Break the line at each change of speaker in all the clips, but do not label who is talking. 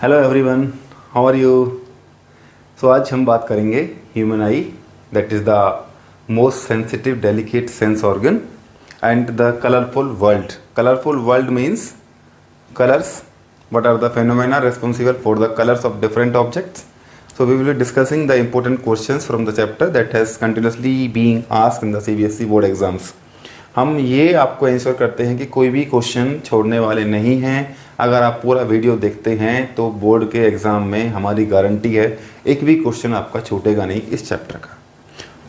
Hello everyone, how are you. So आज हम बात करेंगे human eye, that is the most sensitive delicate sense organ and the colourful world. Colourful world means colors. What are the phenomena responsible for the colors of different objects? So we will be discussing the important questions from the chapter that has continuously being asked in the CBSE board exams. हम ये आपको ensure करते हैं कि कोई भी question छोड़ने वाले नहीं हैं. अगर आप पूरा वीडियो देखते हैं तो बोर्ड के एग्ज़ाम में हमारी गारंटी है एक भी क्वेश्चन आपका छूटेगा नहीं. इस चैप्टर का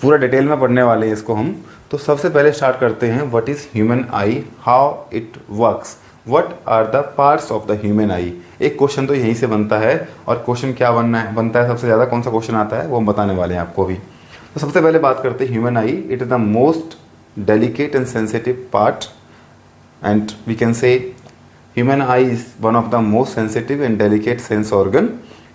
पूरा डिटेल में पढ़ने वाले हैं इसको हम. तो सबसे पहले स्टार्ट करते हैं what is human eye, how it works, what are the parts of the human eye. एक क्वेश्चन तो यहीं से बनता है और क्वेश्चन क्या बनता है सबसे ज़्यादा कौन सा क्वेश्चन आता है वो हम बताने वाले हैं आपको भी. तो सबसे पहले बात करते हैं human I. It is the most delicate and sensitive part, and we can say human eye is one of the most sensitive and delicate sense organ.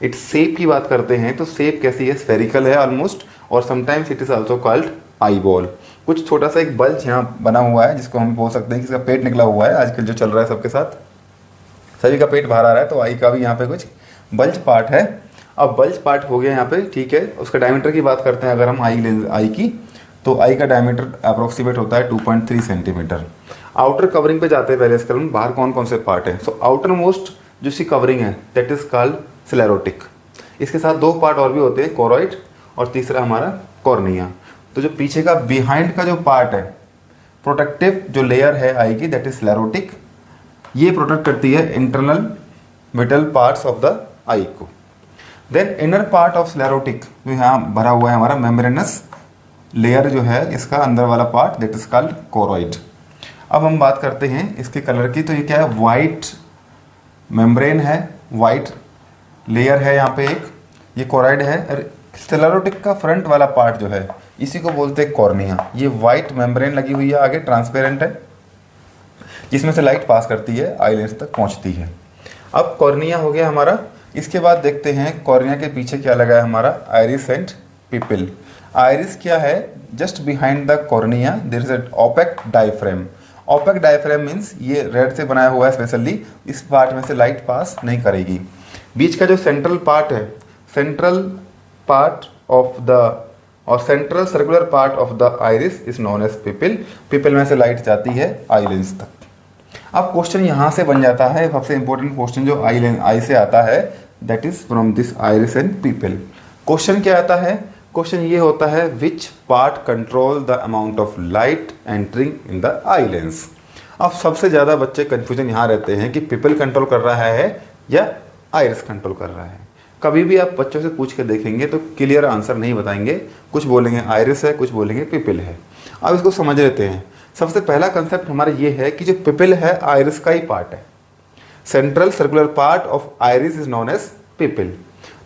its shape की बात करते हैं तो shape कैसी है, spherical है almost, और sometimes it is also called eyeball. कुछ छोटा सा एक बल्ज यहाँ बना हुआ है जिसको हम बोल सकते हैं कि इसका पेट निकला हुआ है. आजकल जो चल रहा है सबके साथ, सभी का पेट बाहर आ रहा है, तो आई का भी यहाँ पे कुछ बल्ज पार्ट है. अब बल्ज पार्ट हो गया यहाँ पे, ठीक है. उसका डायमीटर की बात करते हैं अगर हम आई की, तो आई का डायमीटर अप्रोक्सीमेट होता है 2.3 सेंटीमीटर. आउटर कवरिंग पे जाते हैं पहले इसके बाहर कौन कौन से पार्ट है. सो आउटर मोस्ट जो सी कवरिंग है दैट इज कॉल्ड स्लेरोटिक. इसके साथ दो पार्ट और भी होते हैं, कोरोइड और तीसरा हमारा कॉर्निया. तो जो पीछे का बिहाइंड का जो पार्ट है, प्रोटेक्टिव जो लेयर है आई की, दैट इज स्लेरोटिक. ये प्रोटेक्ट करती है internal vital parts of the eye को. Then inner part of sclerotic जो यहाँ भरा हुआ है हमारा मेम्ब्रेनस लेयर जो है, इसका अंदर वाला part that is called choroid. अब हम बात करते हैं इसके कलर की. तो ये क्या है, वाइट मेम्ब्रेन है, वाइट लेयर है यहाँ पे एक, ये कोरोइड है. स्लेरोटिक का फ्रंट वाला पार्ट जो है इसी को बोलते हैं कॉर्निया. ये वाइट मेम्ब्रेन लगी हुई है आगे, ट्रांसपेरेंट है, जिसमें से लाइट पास करती है, आई लेंस तक पहुंचती है. अब कॉर्निया हो गया हमारा. इसके बाद देखते हैं कॉर्निया के पीछे क्या लगा है हमारा, आइरिस एंड पिपिल. आइरिस क्या है, just behind the cornea there is an opaque diaphragm. Opaque diaphragm means ये रेड से बनाया हुआ है स्पेशली, इस पार्ट में से लाइट पास नहीं करेगी. बीच का जो सेंट्रल पार्ट है, सेंट्रल पार्ट ऑफ द और central circular part of the iris is known as pupil. Pupil में से लाइट जाती है आई लेंस तक. अब क्वेश्चन यहाँ से बन जाता है, सबसे इंपॉर्टेंट क्वेश्चन जो आई से आता है that is from this iris and pupil. Question क्या आता है, क्वेश्चन ये होता है which part control the amount of light entering in the eye lens. अब सबसे ज़्यादा बच्चे कंफ्यूजन यहाँ रहते हैं कि पिपल कंट्रोल कर रहा है या आइरिस कंट्रोल कर रहा है. कभी भी आप बच्चों से पूछ के देखेंगे तो क्लियर आंसर नहीं बताएंगे, कुछ बोलेंगे आइरिस है, कुछ बोलेंगे पिपल है. अब इसको समझ लेते हैं. सबसे पहला कंसेप्ट हमारा ये है कि जो पिपल है आइरिस का ही पार्ट है. Central circular part of iris is known as pupil.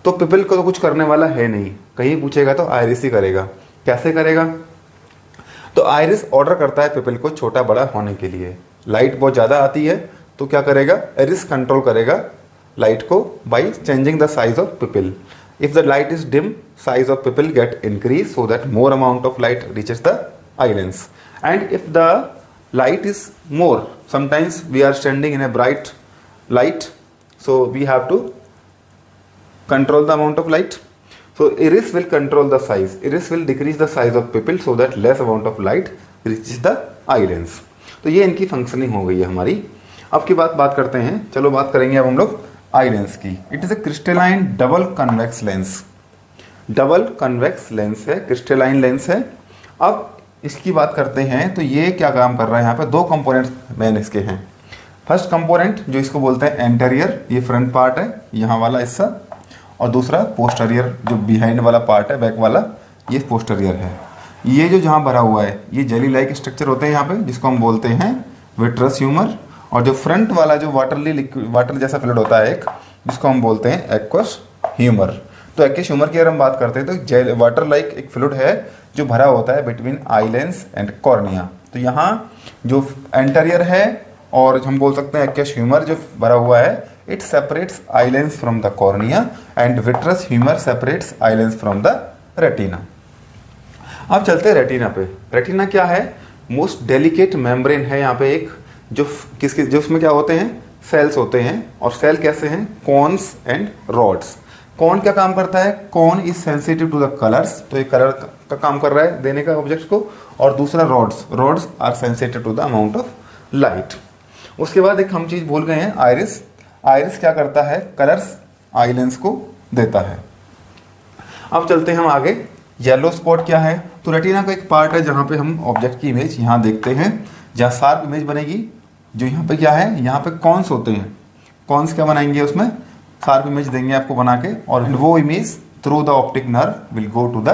तो पिपल को तो कुछ करने वाला है नहीं, कहीं पूछेगा तो आइरिस ही करेगा. कैसे करेगा, तो आइरिस ऑर्डर करता है पिपल को छोटा बड़ा होने के लिए. लाइट बहुत ज़्यादा आती है तो क्या करेगा, आइरिस कंट्रोल करेगा लाइट को by changing the size of pupil. If the light is dim, size of pupil get increase so that more amount of light reaches the eye lens. And if the light is more, sometimes we are standing in a bright light, so we have to control the amount of light. So iris will control the size. Iris will decrease the size of pupil so that less amount of light reaches the eye lens. तो ये इनकी functioning हो गई है हमारी. अब की बात करते हैं. चलो बात करेंगे अब हम लोग आई लेंस की. It is a crystalline double convex lens. Double convex lens है, क्रिस्टलाइन लेंस है. अब इसकी बात करते हैं तो ये क्या काम कर रहा है, यहाँ पे दो कंपोनेंट्स मेन इसके हैं. फर्स्ट कंपोनेंट जो इसको बोलते हैं एंटेरियर, ये फ्रंट पार्ट है यहाँ वाला हिस्सा, और दूसरा पोस्टरियर जो बिहाइंड वाला पार्ट है बैक वाला, ये पोस्टरियर है. ये जो जहाँ भरा हुआ है ये जेली लाइक स्ट्रक्चर होते हैं यहाँ पे, जिसको हम बोलते हैं विट्रस ह्यूमर. और जो फ्रंट वाला जो वाटर जैसा फ्लूइड होता है एक, जिसको हम बोलते हैं एक्वस ह्यूमर. तो एक्वस ह्यूमर की अगर हम बात करते हैं तो वाटर लाइक एक फ्लूइड है जो भरा होता है between eye lens and cornea. तो यहाँ जो एंटेरियर है और हम बोल सकते हैं एक्वस ह्यूमर जो भरा हुआ है, it separates eye lens from the cornea and vitreous humor separates eye lens from the retina. अब चलते हैं रेटिना पे. रेटिना क्या है, मोस्ट डेलिकेट मेम्ब्रेन है यहाँ पे एक, जो किसके जो उसमें क्या होते हैं, सेल्स होते हैं, और सेल कैसे हैं, कॉन्स एंड रॉड्स। कॉन क्या काम करता है, cone is sensitive to the colours, तो ये कलर का काम कर रहा है देने का ऑब्जेक्ट को, और दूसरा rods, rods are sensitive to the amount of light. उसके बाद एक हम चीज भूल गए हैं, आइरिस। आइरिस क्या करता है, कलर्स आई लेंस को देता है। अब चलते हैं हम आगे, येलो स्पॉट क्या है, तो रेटिना का एक पार्ट है जहां पे हम ऑब्जेक्ट की इमेज यहां देखते हैं, जहां शार्प इमेज बनेगी, जो यहाँ पे क्या है, यहाँ पे कॉन्स होते हैं, कॉन्स क्या बनाएंगे, उसमें शार्प इमेज देंगे आपको बना के, और वो image through the optic nerve will go to the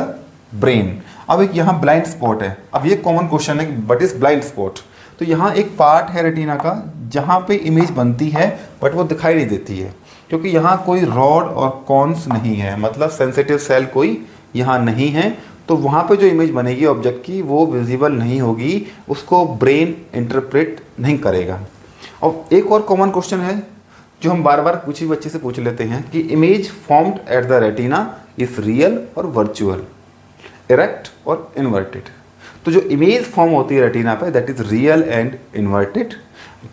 brain. अब एक यहाँ ब्लाइंड स्पॉट है, अब ये कॉमन क्वेश्चन है, बट इज ब्लाइंड स्पॉट, तो यहाँ एक पार्ट है रेटिना का जहाँ पे इमेज बनती है बट वो दिखाई नहीं देती है, क्योंकि यहाँ कोई रॉड और कॉन्स नहीं है, मतलब सेंसिटिव सेल कोई यहाँ नहीं है, तो वहाँ पे जो इमेज बनेगी ऑब्जेक्ट की वो विजिबल नहीं होगी, उसको ब्रेन इंटरप्रेट नहीं करेगा। और एक और कॉमन क्वेश्चन है जो हम बार बार कुछ ही बच्चे से पूछ लेते हैं कि image formed at the retina is real और वर्चुअल, इरेक्ट और इन्वर्टेड। तो जो इमेज फॉर्म होती है रेटिना पे that is real and inverted,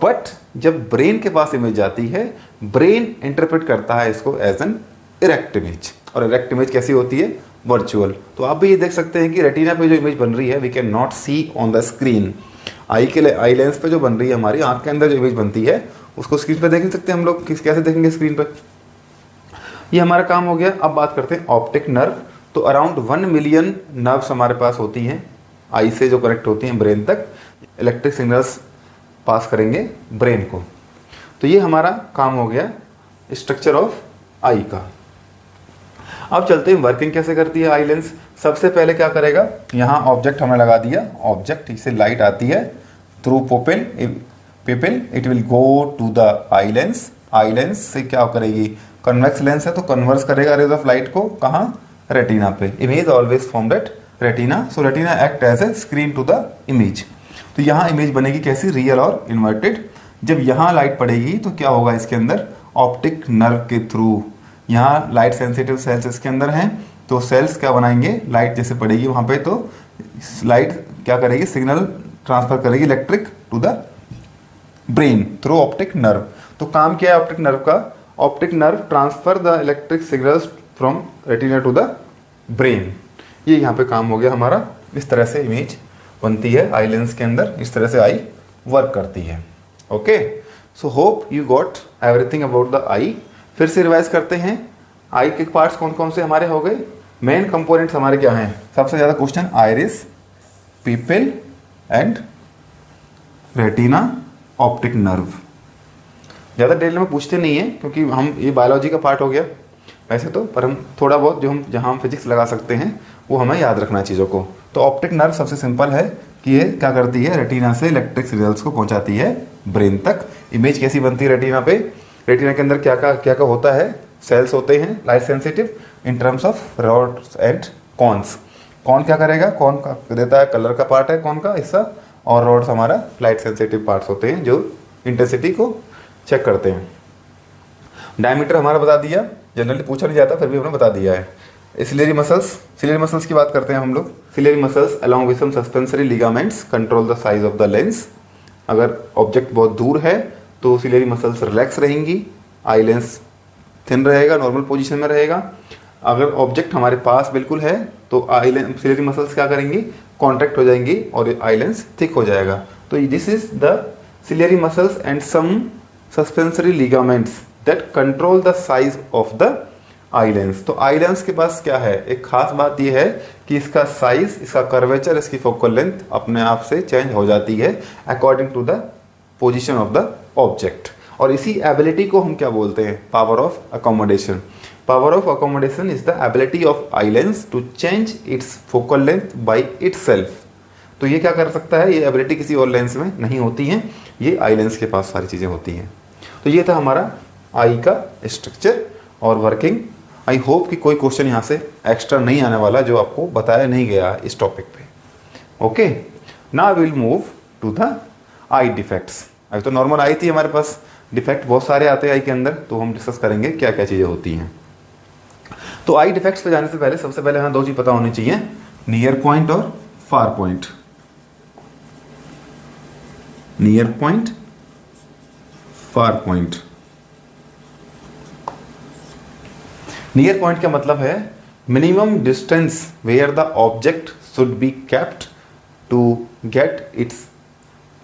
but जब ब्रेन के पास इमेज जाती है, ब्रेन इंटरप्रेट करता है इसको एज एन इरेक्ट इमेज, और इरेक्ट इमेज कैसी होती है, वर्चुअल। तो आप भी ये देख सकते हैं कि रेटिना पे जो इमेज बन रही है we can not see on the screen. Eye lens पे जो बन रही है, हमारी आंख के अंदर जो इमेज बनती है उसको स्क्रीन पे देख नहीं सकते हम लोग, कैसे देखेंगे स्क्रीन पे। ये हमारा काम हो गया। अब बात करते हैं ऑप्टिक नर्व। तो अराउंड 1 मिलियन नर्व्स हमारे पास होती हैं, आई से जो कनेक्ट होती हैं ब्रेन तक, इलेक्ट्रिक सिग्नल्स पास करेंगे ब्रेन को। तो ये हमारा काम हो गया स्ट्रक्चर ऑफ आई का। अब चलते हैं वर्किंग कैसे करती है आई लेंस। सबसे पहले क्या करेगा, यहाँ ऑब्जेक्ट हमने लगा दिया, ऑब्जेक्ट से लाइट आती है through pupil, it will go to the eye lens. Eye lens से क्या करेगी, कन्वेक्स लेंस है तो कन्वर्स करेगा रेज ऑफ लाइट को, कहाँ, रेटिना पे। Image always formed at retina, so retina act as a screen to the image. तो यहाँ इमेज बनेगी कैसी, रियल और इन्वर्टेड। जब यहाँ लाइट पड़ेगी तो क्या होगा, इसके अंदर ऑप्टिक नर्व के थ्रू, यहाँ लाइट सेंसिटिव सेल्स इसके अंदर हैं, तो सेल्स क्या बनाएंगे, लाइट जैसे पड़ेगी वहाँ पे तो लाइट क्या करेगी, सिग्नल ट्रांसफर करेगी electric to the brain through optic nerve. तो काम क्या है ऑप्टिक नर्व का, optic nerve transfer the electric signals from retina to the brain. ये यहाँ पे काम हो गया हमारा। इस तरह से इमेज बनती है आई लेंस के अंदर, इस तरह से आई वर्क करती है। Okay, so hope you got everything about the eye. फिर से रिवाइज करते हैं, आई के पार्ट्स कौन कौन से हमारे हो गए, मेन कंपोनेंट्स हमारे क्या हैं। सबसे ज्यादा question iris, pupil and retina, optic nerve. ज्यादा डिटेल में पूछते नहीं है क्योंकि हम ये बायोलॉजी का पार्ट हो गया वैसे तो, पर हम थोड़ा बहुत जो हम जहां हम फिजिक्स लगा सकते हैं वो हमें याद रखना है चीज़ों को। तो ऑप्टिक नर्व सबसे सिंपल है कि ये क्या करती है, रेटिना से इलेक्ट्रिक सिग्नल्स को पहुंचाती है ब्रेन तक। इमेज कैसी बनती है रेटिना पे, रेटिना के अंदर क्या क्या होता है, सेल्स होते हैं light sensitive in terms of rods and cones. Cone क्या करेगा, कॉन का देता है कलर का पार्ट है कॉन का हिस्सा, और रॉड्स हमारा लाइट सेंसिटिव पार्ट्स होते हैं जो इंटेंसिटी को चेक करते हैं। डायमीटर हमारा बता दिया, जनरली पूछा नहीं जाता फिर भी हमने बता दिया है। सिलियरी मसल्स की बात करते हैं हम लोग। Ciliary muscles along with some suspensory ligaments control the size of the lens. अगर ऑब्जेक्ट बहुत दूर है तो सिलियरी मसल्स रिलैक्स रहेंगी, आई लेंस थिन रहेगा, नॉर्मल पोजीशन में रहेगा। अगर ऑब्जेक्ट हमारे पास बिल्कुल है तो आई लेंस सिलियरी मसल्स क्या करेंगी, कॉन्ट्रैक्ट हो जाएंगी और आई लेंस थिक हो जाएगा। तो this is the ciliary muscles and some suspensory ligaments that control the size of the eye lens. तो आई लेंस के पास क्या है, एक खास बात यह है कि इसका साइज, इसका कर्वेचर, इसकी फोकल लेंथ अपने आप से चेंज हो जाती है according to the position of the object. और इसी एबिलिटी को हम क्या बोलते हैं, power of accommodation. Power of accommodation is the ability of eye lens to change its focal length by itself. तो ये क्या कर सकता है, ये एबिलिटी किसी और लेंस में नहीं होती है, ये आई लेंस के पास सारी चीजें होती हैं। तो ये था हमारा आई का स्ट्रक्चर और वर्किंग। आई होप कि कोई क्वेश्चन यहाँ से एक्स्ट्रा नहीं आने वाला जो आपको बताया नहीं गया इस टॉपिक पे। Okay, now will move to the eye defects. अभी तो नॉर्मल आई थी हमारे पास, डिफेक्ट बहुत सारे आते हैं आई के अंदर, तो हम डिस्कस करेंगे क्या क्या चीजें होती हैं। तो आई डिफेक्ट्स पे जाने से पहले सबसे पहले हमें दो चीज पता होनी चाहिए, नियर पॉइंट और far point. Near point, far point. Near point का मतलब है minimum distance where the object should be kept to get its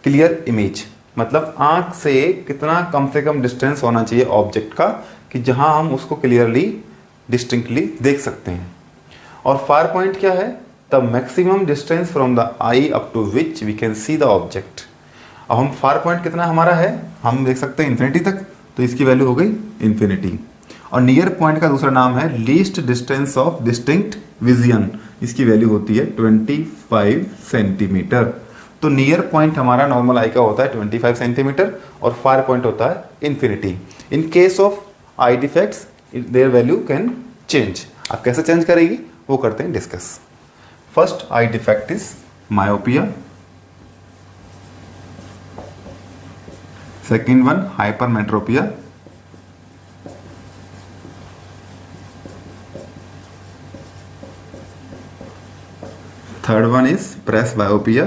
clear image. मतलब आंख से कितना कम से कम डिस्टेंस होना चाहिए ऑब्जेक्ट का कि जहां हम उसको क्लियरली डिस्टिंक्टली देख सकते हैं। और फार पॉइंट क्या है? The maximum distance from the eye up to which we can see the object. अब हम फार पॉइंट कितना हमारा है, हम देख सकते हैं इन्फिनिटी तक, तो इसकी वैल्यू हो गई इन्फिनिटी। और नियर पॉइंट का दूसरा नाम है least distance of distinct vision, इसकी वैल्यू होती है 25 सेंटीमीटर। तो नियर पॉइंट हमारा नॉर्मल आई का होता है 25 सेंटीमीटर और फार पॉइंट होता है infinity. In case of I defects their value can change. अब कैसे चेंज करेगी वो करते हैं discuss. First I defect is myopia, second one hypermetropia, third one is presbyopia,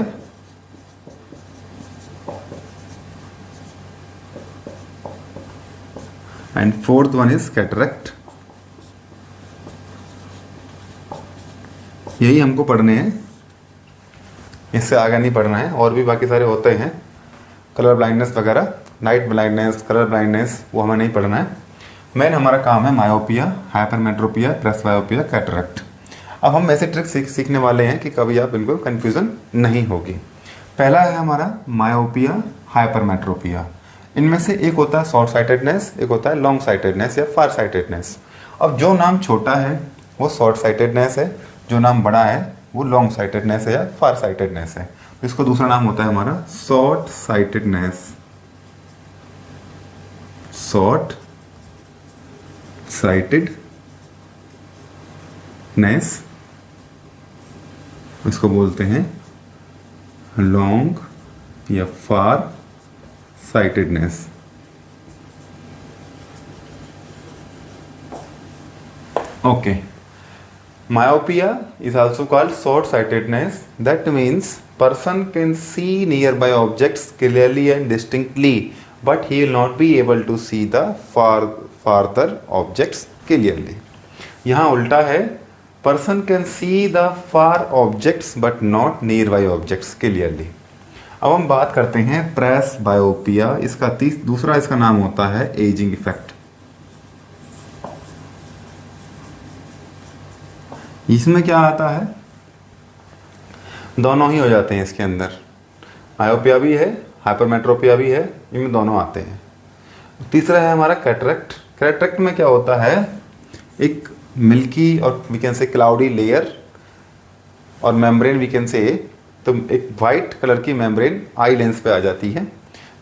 and fourth one is cataract. यही हमको पढ़ने हैं, इससे आगे नहीं पढ़ना है। और भी बाकी सारे होते हैं, कलर ब्लाइंडनेस वगैरह, नाइट ब्लाइंडनेस, कलर ब्लाइंडनेस, वो हमें नहीं पढ़ना है। मेन हमारा काम है मायोपिया, हाइपरमेट्रोपिया, प्रेसबायोपिया, कैटरेक्ट। अब हम ऐसे ट्रिक सीखने वाले हैं कि कभी आप बिल्कुल कंफ्यूजन नहीं होगी। पहला है हमारा मायोपिया, हाइपरमेट्रोपिया। इनमें से एक होता है शॉर्ट साइटेडनेस, एक होता है लॉन्ग साइटेडनेस या फार साइटेडनेस। अब जो नाम छोटा है वो शॉर्ट साइटेडनेस है, जो नाम बड़ा है वो लॉन्ग साइटेडनेस है या फार साइटेडनेस है। तो इसको दूसरा नाम होता है हमारा शॉर्ट साइटेडनेस, शॉर्ट साइटेडनेस, इसको बोलते हैं लॉन्ग या फार sightedness. Okay, myopia is also called short sightedness. That means person can see nearby objects clearly and distinctly, but he will not be able to see the farther objects clearly. यहाँ उल्टा है, person can see the far objects but not nearby objects clearly. अब हम बात करते हैं presbyopia. इसका दूसरा इसका नाम होता है एजिंग इफेक्ट। इसमें क्या आता है, दोनों ही हो जाते हैं इसके अंदर। मायोपिया भी है, हाइपरमेट्रोपिया भी है, इनमें दोनों आते हैं। तीसरा है हमारा कैटरेक्ट। कैटरेक्ट में क्या होता है, एक मिल्की और we can say cloudy layer और मेम्ब्रेन वी कैन से, तो एक वाइट कलर की मेम्ब्रेन आई लेंस पे आ जाती है,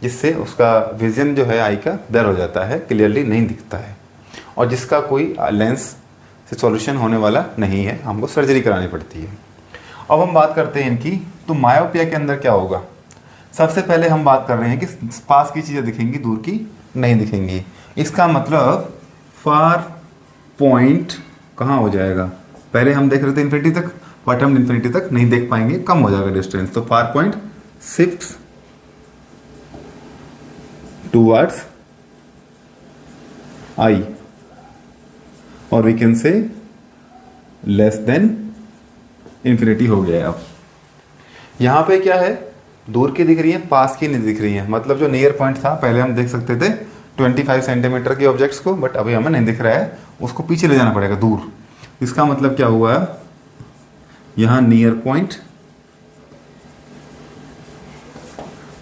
जिससे उसका विजन जो है आई का ब्लर हो जाता है, क्लियरली नहीं दिखता है, और जिसका कोई लेंस से सॉल्यूशन होने वाला नहीं है, हमको सर्जरी करानी पड़ती है। अब हम बात करते हैं इनकी। तो मायोपिया के अंदर क्या होगा, सबसे पहले हम बात कर रहे हैं कि पास की चीज़ें दिखेंगी, दूर की नहीं दिखेंगी। इसका मतलब फार पॉइंट कहाँ हो जाएगा, पहले हम देख रहे थे इन्फिनिटी तक, बट हम इन्फिनिटी तक नहीं देख पाएंगे, कम हो जाएगा डिस्टेंस। तो far point shifts towards eye, और we can say less than infinity हो गया है। अब यहां पे क्या है, दूर की दिख रही है, पास की नहीं दिख रही है। मतलब जो नियर पॉइंट था पहले हम देख सकते थे 25 सेंटीमीटर के ऑब्जेक्ट्स को, बट अभी हमें नहीं दिख रहा है, उसको पीछे ले जाना पड़ेगा दूर। इसका मतलब क्या हुआ, यहां near point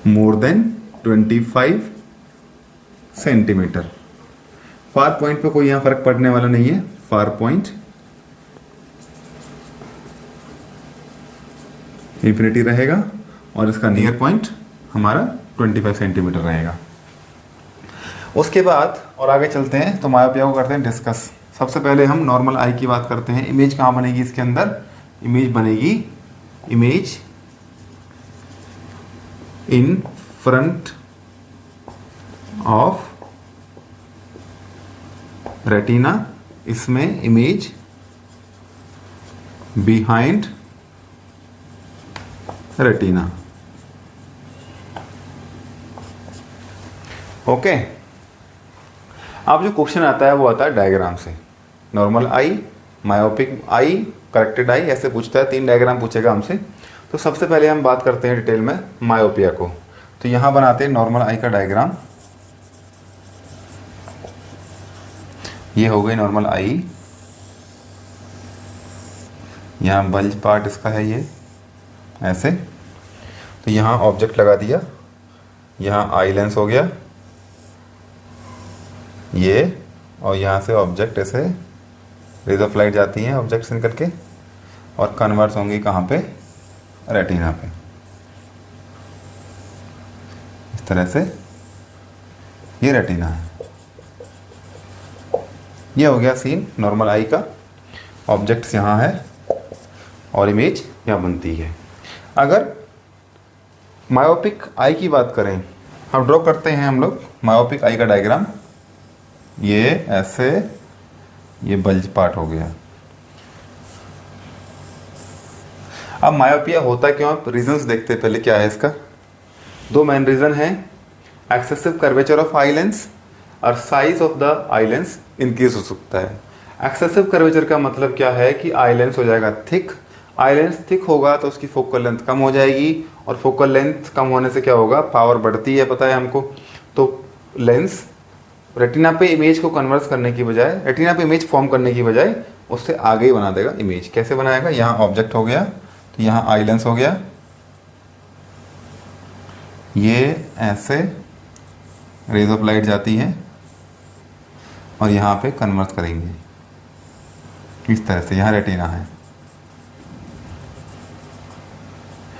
more than 25 centimetre. Far point पे कोई यहां फर्क पड़ने वाला नहीं है, फार पॉइंट इंफिनिटी रहेगा और इसका नियर पॉइंट हमारा 25 सेंटीमीटर रहेगा। उसके बाद और आगे चलते हैं, तो मायोपिया को करते हैं डिस्कस। सबसे पहले हम नॉर्मल आई की बात करते हैं। इमेज कहाँ बनेगी इसके अंदर, इमेज बनेगी, image in front of retina, इसमें इमेज बिहाइंड रेटिना। ओके। अब जो क्वेश्चन आता है वो आता है डायग्राम से। नॉर्मल आई, मायोपिक आई, करेक्टेड आई, ऐसे पूछता है, 3 डायग्राम पूछेगा हमसे। तो सबसे पहले हम बात करते हैं डिटेल में मायोपिया को। तो यहां बनाते हैं नॉर्मल आई का डायग्राम। ये हो गई नॉर्मल आई, यहाँ बल्ज पार्ट इसका है ये ऐसे। तो यहाँ ऑब्जेक्ट लगा दिया, यहाँ आई लेंस हो गया ये, और यहाँ से ऑब्जेक्ट ऐसे रेज ऑफ लाइट जाती हैं ऑब्जेक्ट से निकल के और कन्वर्स होंगी कहाँ पे, रेटिना पे, इस तरह से। ये रेटिना है, ये हो गया सीन नॉर्मल आई का। ऑब्जेक्ट्स यहाँ है और इमेज यहाँ बनती है। अगर मायोपिक आई की बात करें, हम ड्रॉ करते हैं हम लोग मायोपिक आई का डायग्राम। ये ऐसे, ये बल्ज पार्ट हो गया। अब मायोपिया होता क्यों, आप रीजंस देखते हैं पहले क्या है इसका। 2 मेन रीजन है, excessive curvature of eye lens और size of the eye lens increase हो सकता है। एक्सेसिव कर्वेचर का मतलब क्या है कि आई लेंस हो जाएगा थिक। आई लेंस थिक होगा तो उसकी फोकल लेंथ कम हो जाएगी, और फोकल लेंथ कम होने से क्या होगा, पावर बढ़ती है, पता है हमको। तो लेंस रेटिना पे इमेज को कन्वर्ट करने की बजाय, रेटिना पे इमेज फॉर्म करने की बजाय उससे आगे ही बना देगा इमेज। कैसे बनाएगा, यहाँ ऑब्जेक्ट हो गया तो यहाँ आई लेंस हो गया, ये ऐसे रेज ऑफ लाइट जाती है और यहाँ पे कन्वर्ट करेंगे इस तरह से। यहाँ रेटिना है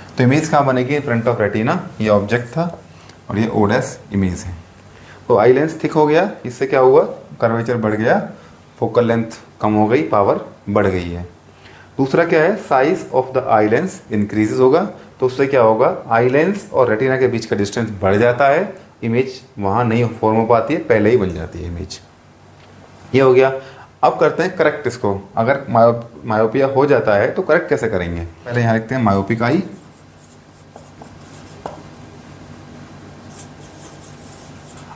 तो इमेज कहाँ बनेगी, फ्रंट ऑफ रेटिना। ये ऑब्जेक्ट था और ये ओडेस इमेज है। तो आई लेंस थिक हो गया, इससे क्या हुआ, कर्वेचर बढ़ गया, फोकल लेंथ कम हो गई, पावर बढ़ गई है। दूसरा क्या है, size of the eye lens increases होगा, तो उससे क्या होगा, आई लेंस और रेटिना के बीच का डिस्टेंस बढ़ जाता है, इमेज वहाँ नहीं फॉर्म हो पाती है, पहले ही बन जाती है इमेज। ये हो गया। अब करते हैं करेक्ट इसको। अगर मायोपिया हो जाता है तो करेक्ट कैसे करेंगे, पहले यहाँ लिखते हैं मायोपिक आई।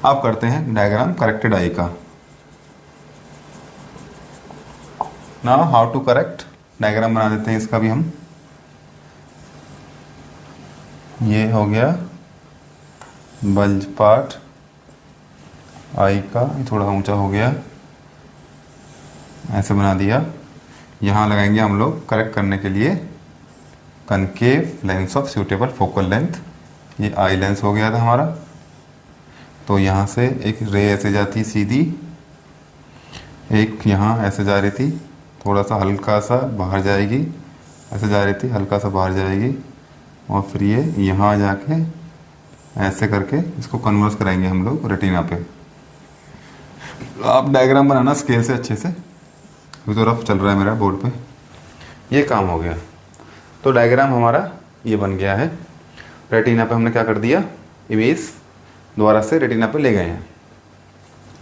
अब करते हैं डायग्राम करेक्टेड आई का। Now how to correct, diagram बना देते हैं इसका भी हम। ये हो गया बल्ज पार्ट आई का, ये थोड़ा ऊंचा हो गया, ऐसे बना दिया। यहाँ लगाएंगे हम लोग करेक्ट करने के लिए concave lens of suitable focal length. ये आई लेंस हो गया था हमारा, तो यहाँ से एक रे ऐसे जाती सीधी, एक यहाँ ऐसे जा रही थी, थोड़ा सा हल्का सा बाहर जाएगी, ऐसे जा रही थी, हल्का सा बाहर जाएगी, और फिर ये यहाँ जाके ऐसे करके इसको कन्वर्स कराएंगे हम लोग रेटिना पे। आप डायग्राम बनाना स्केल से अच्छे से, अभी तो रफ चल रहा है मेरा बोर्ड पे। ये काम हो गया। तो डायग्राम हमारा ये बन गया है। रेटिना पे हमने क्या कर दिया, इमेज दोबारा से रेटिना पे ले गए हैं।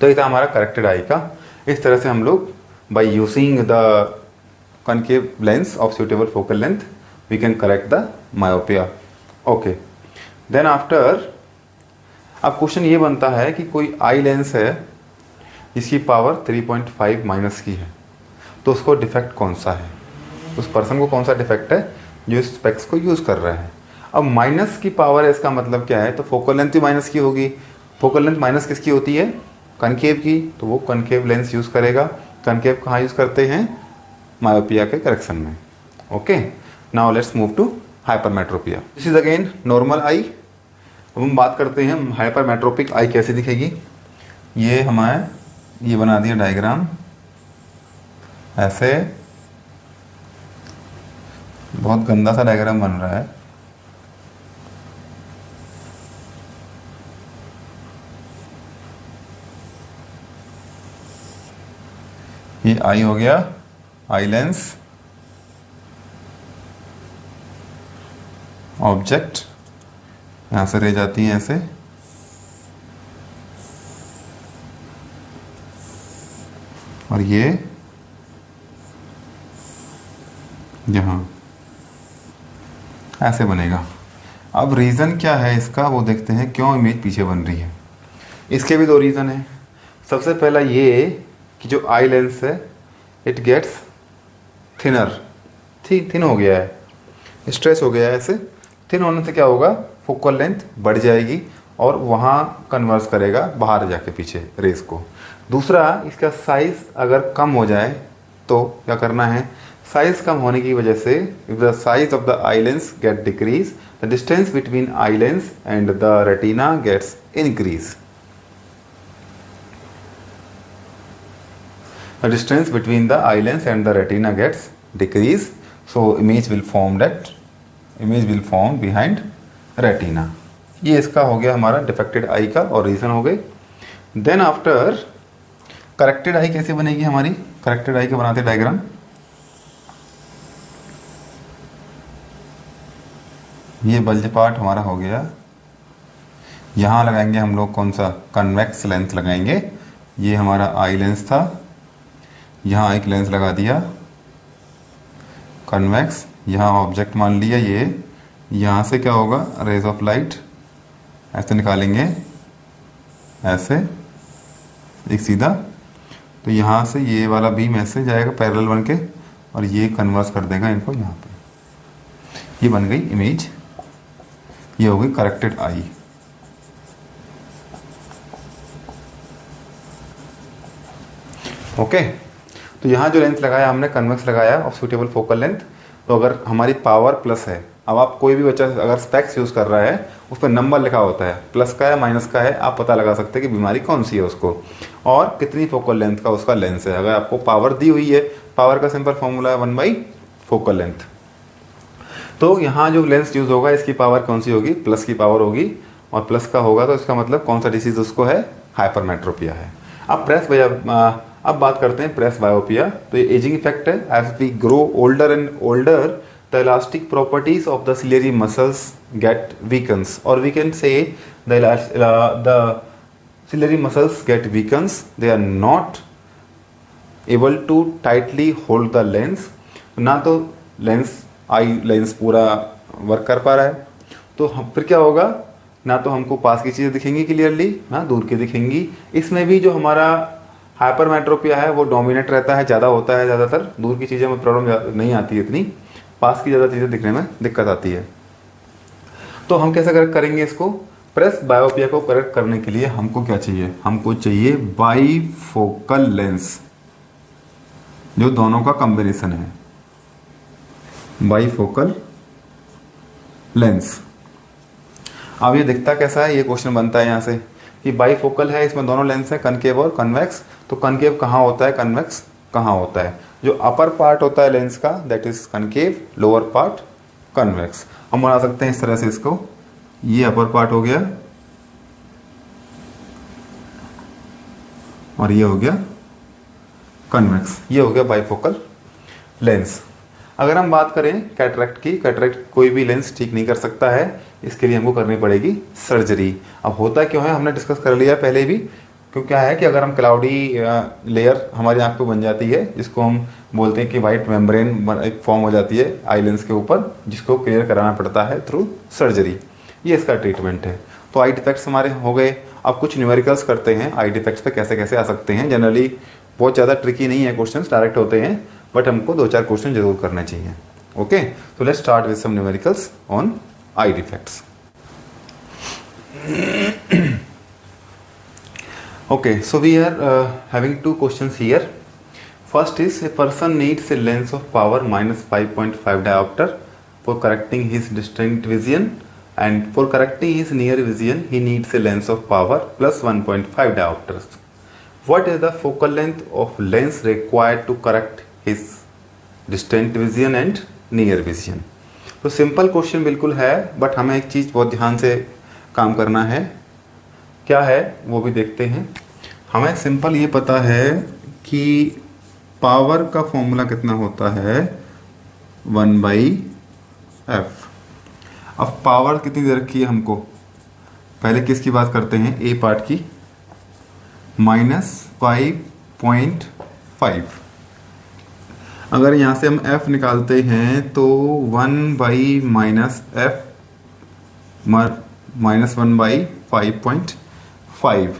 तो ये था हमारा करेक्टेड आई का। इस तरह से हम लोग by using the concave lens of suitable focal length we can correct the myopia. Okay, then after अब क्वेश्चन ये बनता है कि कोई आई लेंस है जिसकी पावर 3.5 माइनस की है, तो उसको डिफेक्ट कौन सा है, उस पर्सन को कौन सा डिफेक्ट है जो इस स्पेक्स को यूज़ कर रहा है। अब माइनस की पावर है, इसका मतलब क्या है, तो फोकल लेंथ भी माइनस की होगी। फोकल लेंथ माइनस किसकी होती है, कनकेव की, तो वो कनकेव लेंस यूज़ करेगा। कनकेव कहाँ यूज़ करते हैं, मायोपिया के करेक्शन में। Okay, now let's move to hypermetropia. This is again normal eye. अब हम बात करते हैं हाइपरमेट्रोपिक आई कैसे दिखेगी। ये हमारे ये बना दिया डायग्राम ऐसे, बहुत गंदा सा डायग्राम बन रहा है। ये आई हो गया, आई लेंस, ऑब्जेक्ट, यहां से रे जाती है ऐसे, और ये यहां ऐसे बनेगा। अब रीज़न क्या है इसका वो देखते हैं, क्यों इमेज पीछे बन रही है। इसके भी दो रीज़न है। सबसे पहला ये कि जो आई लेंस है इट गेट्स थिनर, थिन हो गया है, स्ट्रेस हो गया है। ऐसे थिन होने से क्या होगा, फोकल लेंथ बढ़ जाएगी और वहाँ कन्वर्स करेगा बाहर जाके पीछे रेस को। दूसरा, इसका साइज़ अगर कम हो जाए तो क्या करना है, साइज़ कम होने की वजह से if the size of the eye lens get decrease the distance between eye lens and the retina gets increase. The distance between the eye lens and the retina gets decreased, so image will form behind retina. ये इसका हो गया हमारा defected आई का और reason हो गए। Then after corrected आई कैसे बनेगी हमारी, करेक्टेड आई का बनाते डायग्राम। ये बल्ज पार्ट हमारा हो गया, यहाँ लगाएंगे हम लोग कौन सा, कन्वेक्स लेंस लगाएंगे। ये हमारा आई लेंस था, यहाँ एक लेंस लगा दिया कन्वेक्स, यहाँ ऑब्जेक्ट मान लिया ये, यहाँ से क्या होगा, रेज ऑफ लाइट ऐसे निकालेंगे, ऐसे एक सीधा, तो यहाँ से ये वाला बीम ऐसे जाएगा पैरेलल बन के और ये कन्वर्स कर देगा इनको यहाँ पे। ये बन गई इमेज, ये हो गई करेक्टेड आई। ओके, तो यहाँ जो लेंस लगाया हमने कन्वेक्स लगाया और सूटेबल फोकल लेंथ। तो अगर हमारी पावर प्लस है, अब आप कोई भी बच्चा अगर स्पेक्स यूज़ कर रहा है उस पर नंबर लिखा होता है, प्लस का है माइनस का है, आप पता लगा सकते हैं कि बीमारी कौन सी है उसको और कितनी फोकल लेंथ का उसका लेंस है। अगर आपको पावर दी हुई है, पावर का सिंपल फॉर्मूला है 1/, फोकल लेंथ। तो यहाँ जो लेंस यूज़ होगा इसकी पावर कौन सी होगी, प्लस की पावर होगी, और प्लस का होगा तो इसका मतलब कौन सा डिसीज उसको है, हाइपरमेट्रोपिया है। अब बात करते हैं प्रेस बायोपिया। तो ये एजिंग इफेक्ट है, as we grow older and older the elastic properties of the ciliary muscles get weakens, और we can say the ciliary muscles get weakens, they are not able to tightly hold the lens. ना तो eye lens पूरा work कर पा रहा है, तो फिर क्या होगा, ना तो हमको पास की चीज़ें दिखेंगी क्लियरली, ना दूर की दिखेंगी। इसमें भी जो हमारा हाइपरमेट्रोपिया है वो डोमिनेट रहता है, ज़्यादा होता है, ज़्यादातर दूर की चीज़ें में प्रॉब्लम नहीं आती है इतनी, पास की ज़्यादा चीज़ें दिखने में दिक्कत आती है। तो हम कैसे करेक्ट करेंगे इसको, प्रेस बायोपिया को करेक्ट करने के लिए हमको क्या चाहिए, हमको चाहिए बाईफोकल लेंस, जो दोनों का कॉम्बिनेशन है, बाईफोकल लेंस। अब ये दिखता कैसा है, ये क्वेश्चन बनता है यहाँ से कि बाईफोकल है, इसमें दोनों लेंस है, कनकेव और कन्वेक्स। तो कनकेव कहाँ होता है, कन्वेक्स कहाँ होता है, जो अपर पार्ट होता है लेंस का that is concave, lower part convex. हम बना सकते हैं इस तरह से इसको, ये अपर पार्ट हो गया और ये हो गया कन्वेक्स, ये हो गया बाईफोकल लेंस। अगर हम बात करें कैटरेक्ट की, कैटरेक्ट कोई भी लेंस ठीक नहीं कर सकता है, इसके लिए हमको करनी पड़ेगी सर्जरी। अब होता क्यों है, हमने डिस्कस कर लिया पहले भी, क्यों क्या है कि अगर हम क्लाउडी लेयर हमारी आंख पे बन जाती है, जिसको हम बोलते हैं कि वाइट मेम्ब्रेन एक फॉर्म हो जाती है आई लेंस के ऊपर, जिसको क्लियर कराना पड़ता है थ्रू सर्जरी, ये इसका ट्रीटमेंट है। तो आई डिफेक्ट्स हमारे हो गए। अब कुछ न्यूमेरिकल्स करते हैं आई डिफेक्ट्स पे कैसे कैसे आ सकते हैं। जनरली बहुत ज़्यादा ट्रिकी नहीं है, क्वेश्चन डायरेक्ट होते हैं, बट हमको 2-4 क्वेश्चन जरूर करने चाहिए। ओके, तो let's start with some numericals on eye defects. Okay, so we are having 2 questions here. First is, a person needs a lens of power -5.5 diopter for correcting his distant vision, and for correcting his near vision he needs a lens of power +1.5 diopters. What is the focal length of lens required to correct his distant vision and near vision? तो simple question बिल्कुल है, but हमें एक चीज़ बहुत ध्यान से काम करना है, क्या है वो भी देखते हैं। हमें सिंपल ये पता है कि पावर का फॉर्मूला कितना होता है, 1/f। अब पावर कितनी दे रखी है हमको, पहले किसकी बात करते हैं, ए पार्ट की, -5.5। अगर यहाँ से हम f निकालते हैं तो 1/-f -1/5.5,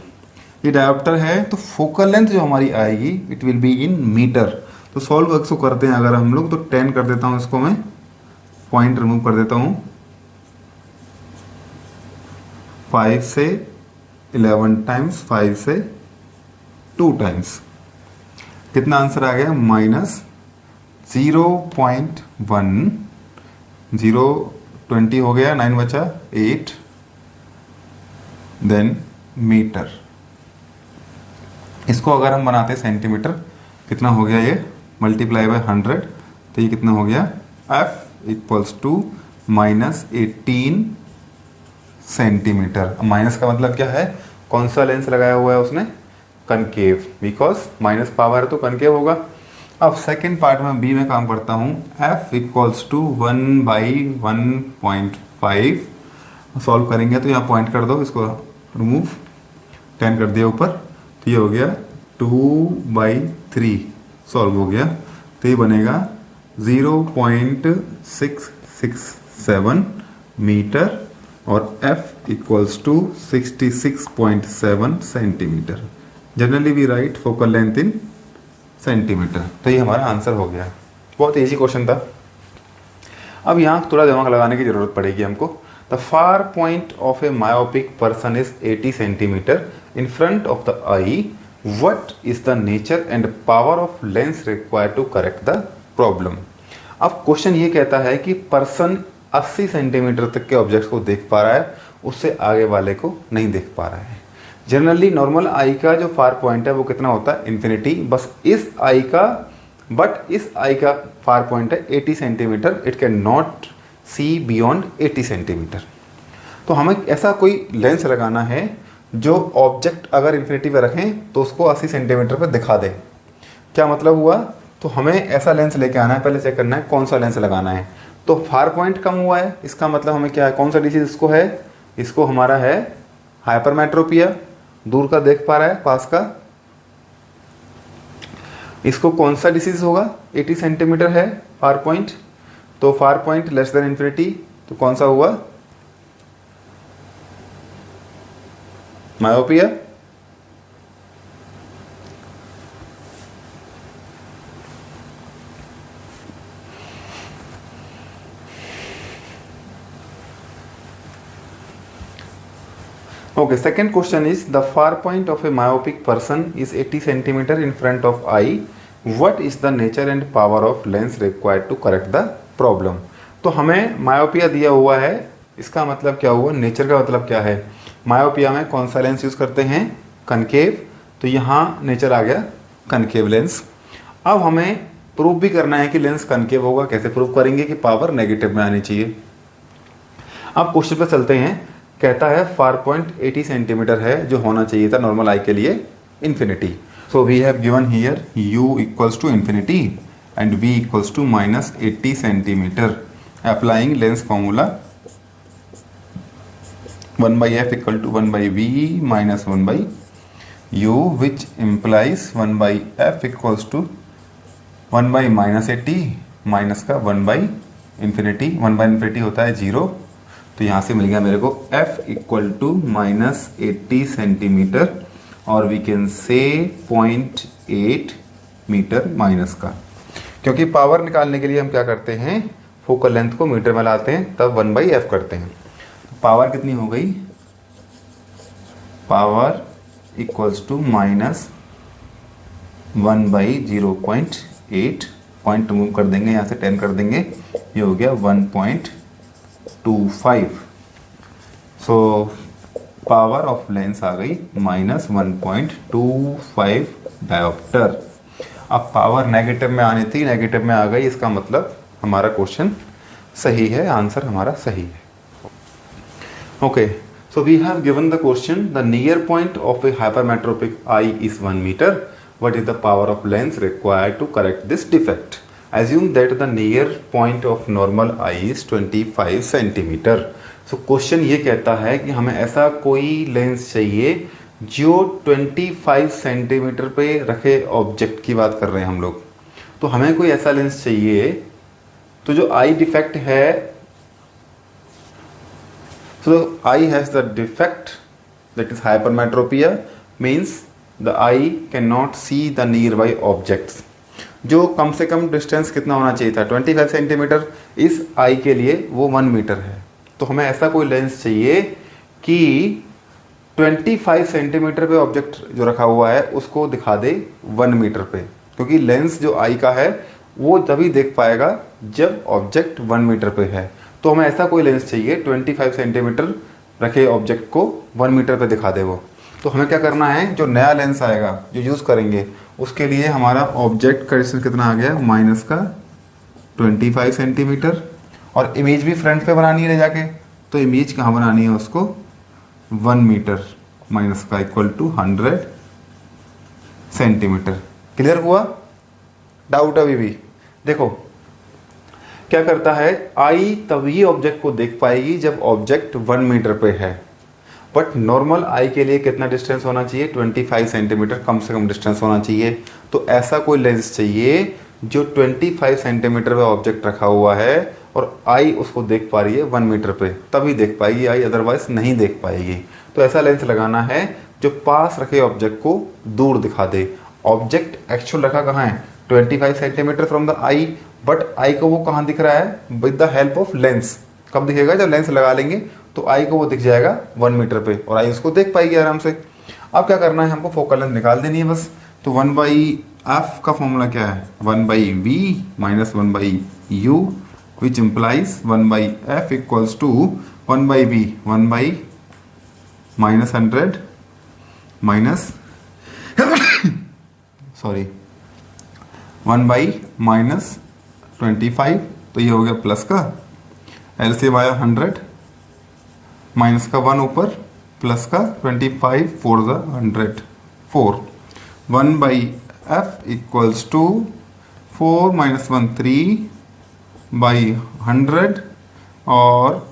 ये डायोप्टर है तो फोकल लेंथ जो हमारी आएगी it will be in metre. तो सॉल्व इसको करते हैं अगर हम लोग, तो 10 कर देता हूँ, इसको मैं पॉइंट रिमूव कर देता हूँ, 5 से 11 टाइम्स, 5 से 2 टाइम्स, कितना आंसर आ गया, -0.1, 0 20 हो गया, 9 बचा 8, देन मीटर। इसको अगर हम बनाते सेंटीमीटर, कितना हो गया ये, मल्टीप्लाई बाय 100, तो ये कितना हो गया, F equals to -18 centimetre. Minus का मतलब क्या है, कौन सा लेंस लगाया हुआ है उसने, कनकेव, बिकॉज माइनस पावर है तो कनकेव होगा। अब सेकेंड पार्ट में बी में काम करता हूँ, F इक्वल्स टू 1/1.5, सॉल्व करेंगे तो यहाँ पॉइंट कर दो, इसको रिमूव, 10 कर दिया ऊपर, तो ये हो गया 2/3, सॉल्व हो गया, तो ये बनेगा 0.667 मीटर और F equals to 66.7 centimetre. Generally we write focal length in centimetre. तो ये हमारा आंसर हो गया। बहुत इजी क्वेश्चन था। अब यहाँ थोड़ा दिमाग लगाने की जरूरत पड़ेगी हमको। The far point of A myopic person is 80 centimetre in front of the I. What is the nature and power of lens required to correct the problem? अब क्वेश्चन ये कहता है कि पर्सन 80 सेंटीमीटर तक के ऑब्जेक्ट को देख पा रहा है, उससे आगे वाले को नहीं देख पा रहा है। जनरली नॉर्मल आई का जो फार पॉइंट है वो कितना होता है, इन्फिनिटी। बस इस आई का फार पॉइंट है 80 centimetre. It can not see beyond 80 centimetre. तो हमें ऐसा कोई लेंस लगाना है जो ऑब्जेक्ट अगर इन्फिनिटी पे रखें तो उसको 80 सेंटीमीटर पे दिखा दे। क्या मतलब हुआ, तो हमें ऐसा लेंस लेके आना है, पहले चेक करना है कौन सा लेंस लगाना है। तो फार पॉइंट कम हुआ है, इसका मतलब हमें क्या है, कौन सा डिसीज इसको है, इसको हमारा है हाइपरमेट्रोपिया, दूर का देख पा रहा है पास का। इसको कौन सा डिसीज होगा, 80 सेंटीमीटर है फार पॉइंट, तो far point less than infinity, तो कौन सा हुआ, myopia. Okay, second question is the far point of a myopic person is 80 centimeter in front of eye. What is the nature and power of lens required to correct the problem? तो हमें myopia दिया हुआ है, इसका मतलब क्या हुआ, nature का मतलब क्या है। मायोपिया में कौन सा लेंस यूज़ करते हैं, कनकेव, तो यहाँ नेचर आ गया कनकेव लेंस। अब हमें प्रूव भी करना है कि लेंस कनकेव होगा। कैसे प्रूव करेंगे कि पावर नेगेटिव में आनी चाहिए। अब क्वेश्चन पे चलते हैं। कहता है फार पॉइंट 80 सेंटीमीटर है, जो होना चाहिए था नॉर्मल आई के लिए infinity. So we have given here u equals to infinity and v equals to -80 centimetre. Applying lens formula 1/f equal to 1/v minus 1/u, which implies 1/f equals to 1/-80 minus का 1/infinity। 1/infinity होता है 0, तो यहाँ से मिल गया मेरे को f equal to -80 centimetre और वी कैन से 0.8 मीटर माइनस का। क्योंकि पावर निकालने के लिए हम क्या करते हैं, फोकल लेंथ को मीटर में लाते हैं, तब 1/f करते हैं। पावर कितनी हो गई, power equals to -1/0.8, point remove कर देंगे, यहाँ से 10 कर देंगे, ये हो गया 1.25। सो पावर ऑफ लेंस आ गई -1.25 डायोप्टर। अब पावर नेगेटिव में आनी थी, नेगेटिव में आ गई, इसका मतलब हमारा क्वेश्चन सही है, आंसर हमारा सही है। Okay, so we have given the question, the near point of a hypermetropic eye is 1 meter. What is the power of lens required to correct this defect? Assume that the near point of normal eye is 25 centimeter. So question ये कहता है कि हमें ऐसा कोई lens चाहिए जो 25 centimetre पे रखे ऑब्जेक्ट की बात कर रहे हैं हम लोग। तो हमें कोई ऐसा लेंस चाहिए तो जो आई डिफेक्ट है, so eye has the defect that is hypermetropia means the I can not see the near by objects. जो कम से कम डिस्टेंस कितना होना चाहिए था 25 सेंटीमीटर, इस आई के लिए वो 1 मीटर है। तो हमें ऐसा कोई लेंस चाहिए कि 25 सेंटीमीटर पे ऑब्जेक्ट जो रखा हुआ है उसको दिखा दे 1 मीटर पे, क्योंकि लेंस जो आई का है वो तभी देख पाएगा जब ऑब्जेक्ट 1 मीटर पे है। तो हमें ऐसा कोई लेंस चाहिए 25 सेंटीमीटर रखे ऑब्जेक्ट को 1 मीटर पे दिखा दे वो। तो हमें क्या करना है, जो नया लेंस आएगा जो यूज़ करेंगे उसके लिए हमारा ऑब्जेक्ट का डिस्टेंस कितना आ गया, माइनस का 25 सेंटीमीटर, और इमेज भी फ्रंट पे बनानी है ले जाके, तो इमेज कहाँ बनानी है उसको 1 मीटर माइनस का इक्वल टू 100 सेंटीमीटर। क्लियर हुआ? डाउट अभी भी? देखो क्या करता है, आई तभी ऑब्जेक्ट को देख पाएगी जब ऑब्जेक्ट 1 मीटर पे है। बट नॉर्मल आई के लिए कितना डिस्टेंस होना चाहिए, 25 सेंटीमीटर कम से कम डिस्टेंस होना चाहिए। तो ऐसा कोई लेंस चाहिए जो 25 सेंटीमीटर पे ऑब्जेक्ट रखा हुआ है और आई उसको देख पा रही है 1 मीटर पे, तभी देख पाएगी आई, अदरवाइज नहीं देख पाएगी। तो ऐसा लेंस लगाना है जो पास रखे ऑब्जेक्ट को दूर दिखा दे। ऑब्जेक्ट एक्चुअल रखा कहाँ है, 25 centimetre from the I, but I को वो कहाँ दिख रहा है, with the help of lens. कब दिखेगा, जब लेंस लगा लेंगे तो आई को वो दिख जाएगा 1 मीटर पे और आई उसको देख पाएगी आराम से। अब क्या करना है, हमको फोकल लेंथ निकाल देनी है बस। तो 1/f का फॉर्मूला क्या है, 1/v minus 1/u, which implies 1/f equals to 1/v 1 minus 100 minus sorry 1 minus 25, तो ये हो गया प्लस का, एलसीएम आया 100 माइनस का 1 ऊपर प्लस का 25 4 ज़ा 100 4, 1/f इक्वल्स टू 4 माइनस 1 3/100 और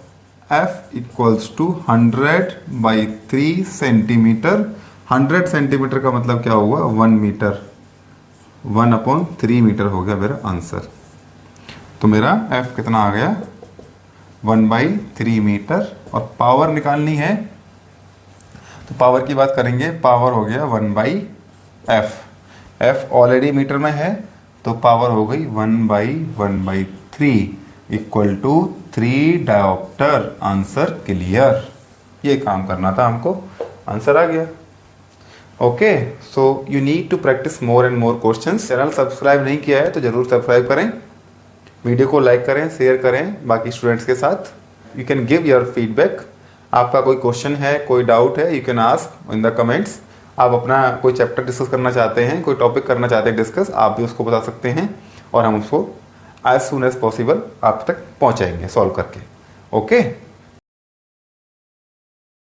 f equals to 100/3 centimetre. 100 centimetre का मतलब क्या हुआ, 1 मीटर, 1/3 मीटर हो गया मेरा आंसर। तो मेरा f कितना आ गया, 1/3 मीटर। और पावर निकालनी है तो पावर की बात करेंगे, पावर हो गया 1/f, f ऑलरेडी मीटर में है तो पावर हो गई 1/1/3 equal to 3 dioptre. Answer clear, ये काम करना था हमको, आंसर आ गया। Okay, so you need to practice more and more questions. Channel subscribe नहीं किया है तो जरूर सब्सक्राइब करें, वीडियो को लाइक करें, शेयर करें बाकी स्टूडेंट्स के साथ। You can give your feedback. आपका कोई क्वेश्चन है, कोई डाउट है, you can ask in the comments. आप अपना कोई चैप्टर डिस्कस करना चाहते हैं, कोई टॉपिक करना चाहते हैं डिस्कस, आप भी उसको बता सकते हैं और हम उसको एज सून एज पॉसिबल आप तक पहुंचाएंगे सॉल्व करके। ओके।